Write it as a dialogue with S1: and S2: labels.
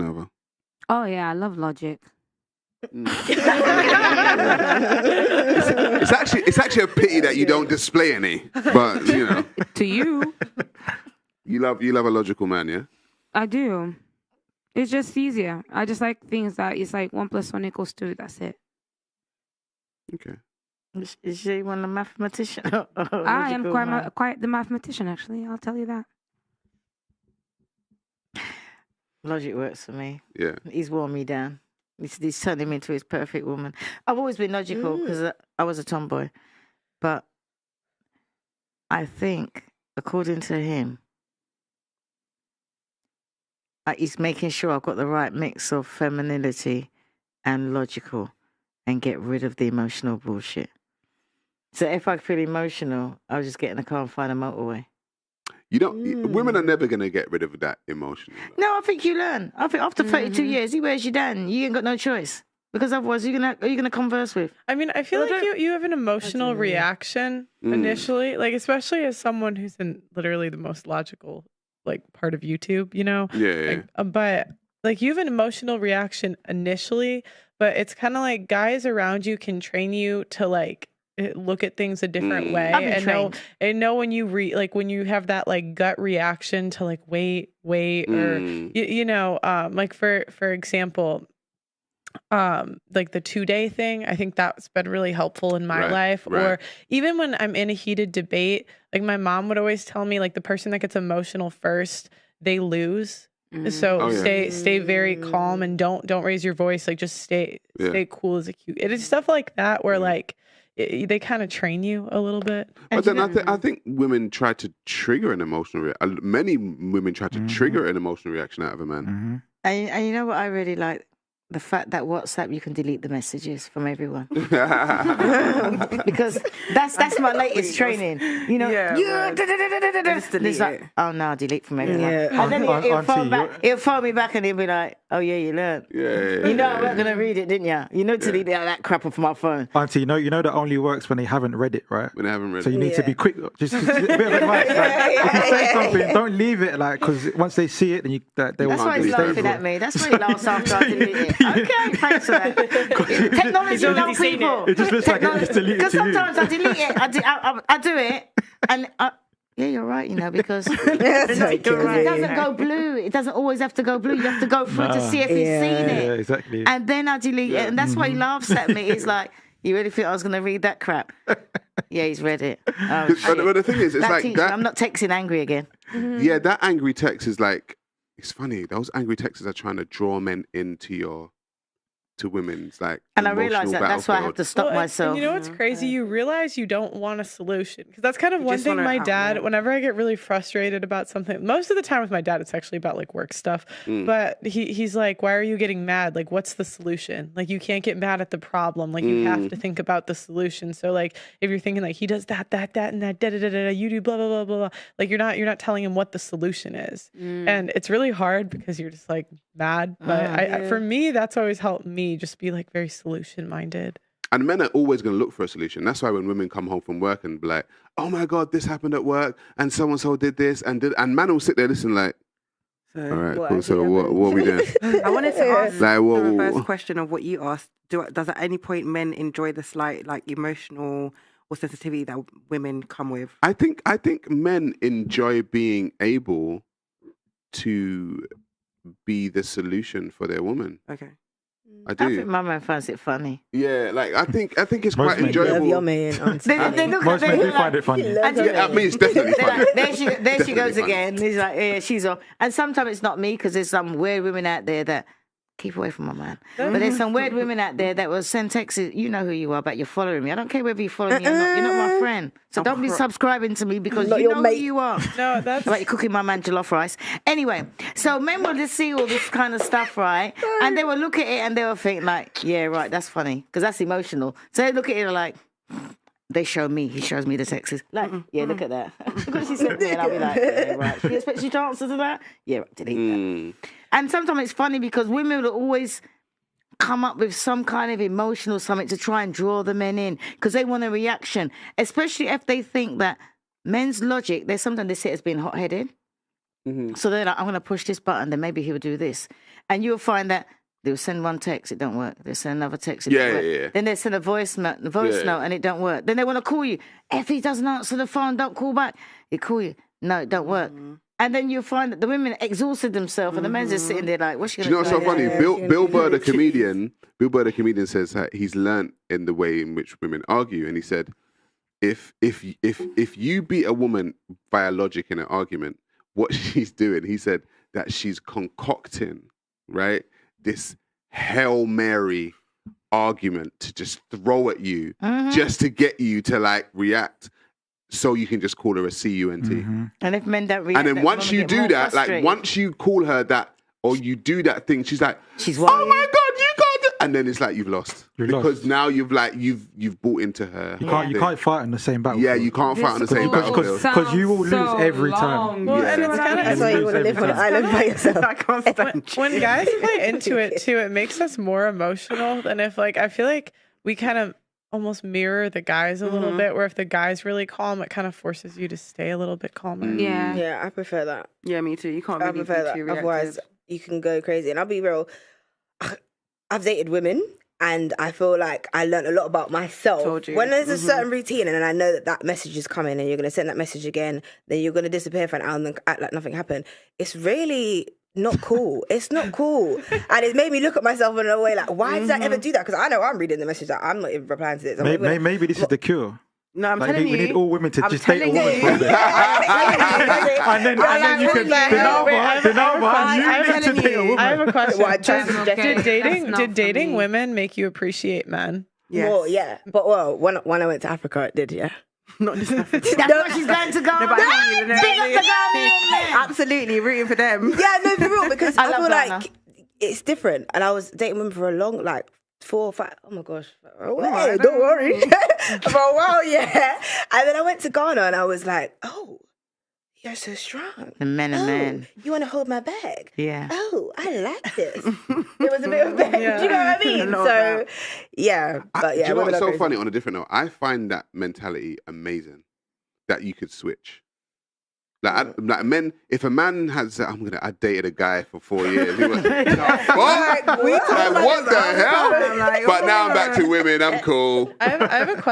S1: Nova?
S2: Oh yeah, I love logic.
S1: It's actually a pity that you don't display any, but you know.
S2: To you,
S1: You love a logical man, yeah?
S2: I do. It's just easier. I just like things that it's like 1 + 1 = 2. That's it.
S1: Okay.
S3: Is she one a mathematician?
S2: I am quite the mathematician, actually. I'll tell you that.
S3: Logic works for me.
S1: Yeah.
S3: He's worn me down. He's turned him into his perfect woman. I've always been logical because I was a tomboy. But I think, according to him, he's making sure I've got the right mix of femininity and logical and get rid of the emotional bullshit. So if I feel emotional, I'll just get in the car and find a motorway.
S1: You don't. Women are never gonna get rid of that emotion.
S3: No, I think you learn. I think after 32 years, he wears you down. You ain't got no choice because otherwise, are you gonna converse with?
S4: I mean, I feel like you have an emotional reaction initially, like especially as someone who's in literally the most logical like part of YouTube, you know?
S1: Yeah.
S4: But like you have an emotional reaction initially, but it's kind of like guys around you can train you to like look at things a different way and know when you when you have that like gut reaction to like wait or you know like for example like the 2-day thing, I think that's been really helpful in my life. Or even when I'm in a heated debate, like my mom would always tell me like the person that gets emotional first, they lose. So stay very calm and don't raise your voice. Like just stay cool as a cute. It is stuff like that where like they kind of train you a little bit.
S1: But then I think women try to trigger an emotional reaction. Many women try to trigger an emotional reaction out of a man.
S3: And you know what I really like? The fact that WhatsApp, you can delete the messages from everyone. Because that's my latest training. You know, it's like, oh no, delete from everyone. And then he'll phone me back and he'll be like, oh yeah, you learned. You know I wasn't going to read it, didn't you? You know to delete that crap off my phone.
S5: Auntie, you know that only works when they haven't read it, right?
S1: When they haven't read it.
S5: So you need to be quick. Just a bit of advice. Like, if you say something, don't leave it like, because once they see it, then they will.
S3: That's why he's laughing at me. That's why he laughs after I delete it. Okay, thanks for that. Technology loves people.
S5: It just looks like it just deleted
S3: because sometimes I delete it, I do it, and yeah, you're right, you know, because it doesn't go blue. It doesn't always have to go blue. You have to go through to see if he's seen it.
S5: Yeah, exactly.
S3: And then I delete it, and that's why he laughs at me. He's like, you really think I was going to read that crap? Yeah, he's read it.
S1: But the thing is, it's like that.
S3: I'm not texting angry again.
S1: Yeah, that angry text is like, it's funny. Those angry texts are trying to draw men into to women's like.
S3: And I realize that's why I have to stop myself.
S4: And you know what's crazy? You realize you don't want a solution, because that's kind of one thing my dad, whenever I get really frustrated about something, most of the time with my dad, it's actually about like work stuff. But he's like, why are you getting mad? Like, what's the solution? Like, you can't get mad at the problem. Like, you have to think about the solution. So like, if you're thinking like he does that, and that, you do blah, blah, blah, blah, blah. Like, you're not telling him what the solution is. And it's really hard because you're just like mad. But for me, that's always helped me just be like very solution minded.
S1: And men are always going to look for a solution. That's why when women come home from work and be like, oh my God, this happened at work and so-and-so did this and man will sit there listening like, all right, cool. So what are we doing?
S6: I wanted to ask
S1: like,
S6: the reverse question of what you asked. Does at any point men enjoy the slight like emotional or sensitivity that women come with?
S1: I think men enjoy being able to be the solution for their woman.
S6: Okay.
S1: I do.
S3: I think my man finds it funny.
S1: Yeah, like I think it's quite enjoyable.
S7: Love your man,
S3: they look
S5: Most
S3: at
S5: men do
S3: like,
S5: find it funny.
S1: I mean, it's definitely funny.
S3: Like, there she goes again. He's like, yeah, she's off. And sometimes it's not me, because there's some weird women out there that keep away from my man. But there's some weird women out there that will send texts. You know who you are, but you're following me. I don't care whether you follow me or not. You're not my friend. So don't be subscribing to me because you know who you are.
S4: No, that's
S3: like you're cooking my man jollof rice. Anyway, so men will just see all this kind of stuff, right? And they will look at it and they will think like, yeah, right, that's funny, because that's emotional. So they look at it like, they show me, he shows me the texts. Like, yeah, look at that. Look what she said there. And I'll be like, yeah, right. She expects you to answer to that? Yeah, right, delete that. And sometimes it's funny because women will always come up with some kind of emotional something to try and draw the men in because they want a reaction, especially if they think that men's logic, sometimes they see it as being hot-headed.
S1: Mm-hmm.
S3: So they're like, I'm going to push this button, then maybe he'll do this. And you'll find that they'll send one text, it don't work. They'll send another text, it don't work.
S1: Yeah.
S3: Then they send a voice note, and it don't work. Then they want to call you. If he doesn't answer the phone, don't call back. He call you. No, it don't work. And then you'll find that the women exhausted themselves, and the men's just sitting there like, what's she
S1: Do
S3: going
S1: you
S3: to
S1: know
S3: do?
S1: what's so funny? Bill Burr, the comedian, says that he's learnt in the way in which women argue, and he said, if you beat a woman via logic in an argument, what she's doing, he said that she's concocting, right, this Hail Mary argument to just throw at you, just to get you to like react, so you can just call her a CUNT.
S3: And if men don't react,
S1: and then once you do that, like once you call her that or you do that thing, she's like,
S3: she's
S1: oh my God, you got it. And then it's like you've lost. Because now you've bought into her.
S5: You can't fight on the same battlefield.
S1: Yeah, you can't fight on the same battlefield.
S5: Because you will lose every time.
S4: Well, and it's kind of
S7: that's why you want to live on an island by yourself.
S6: I can't stand
S4: when guys play into it too, it makes us more emotional than if like I feel like we kind of almost mirror the guys a little bit, where if the guy's really calm, it kind of forces you to stay a little bit calmer.
S7: Yeah, I prefer that.
S6: Yeah, me too. You can't really be too reactive.
S7: Otherwise, you can go crazy. And I'll be real, I've dated women, and I feel like I learned a lot about myself. When there's a certain routine, and then I know that message is coming, and you're going to send that message again, then you're going to disappear for an hour and then act like nothing happened. It's really not cool. It's not cool. And it made me look at myself in a way like, why did I ever do that? Because I know I'm reading the message, like, I'm not even replying to this.
S5: Maybe this is the cure.
S6: No, I'm telling you.
S5: We need all women to just date a woman for a bit. And then you can you need to date a woman.
S4: I have a question.
S7: Did
S4: Did dating women make you appreciate men?
S7: Yes. Well, yeah. But when I went to Africa, it did, yeah.
S6: Not just Africa.
S3: That's what she's going to go.
S6: No, but I
S3: Big up the Ghanaian.
S6: absolutely rooting for them.
S7: Yeah, no, for real, because I feel
S3: Ghana.
S7: like it's different. And I was dating women for a long, like 4 or 5, oh my gosh. Don't worry. For a while, yeah. And then I went to Ghana and I was like, oh, you're so strong.
S3: The men are men.
S7: You want to hold my bag?
S3: Yeah.
S7: Oh, I like this. It was a bit of bag. Do you know what I mean? So, yeah. But yeah,
S1: do you know
S7: women
S1: what's
S7: are
S1: so
S7: crazy.
S1: funny? On a different note, I find that mentality amazing, that you could switch. Like men, if a man has, I dated a guy for 4 years. He was, what?
S6: We talk about
S1: What
S6: this
S1: the
S6: all the
S1: hell?
S6: time, like,
S1: But now I'm back to women. I'm cool.
S4: I have a question.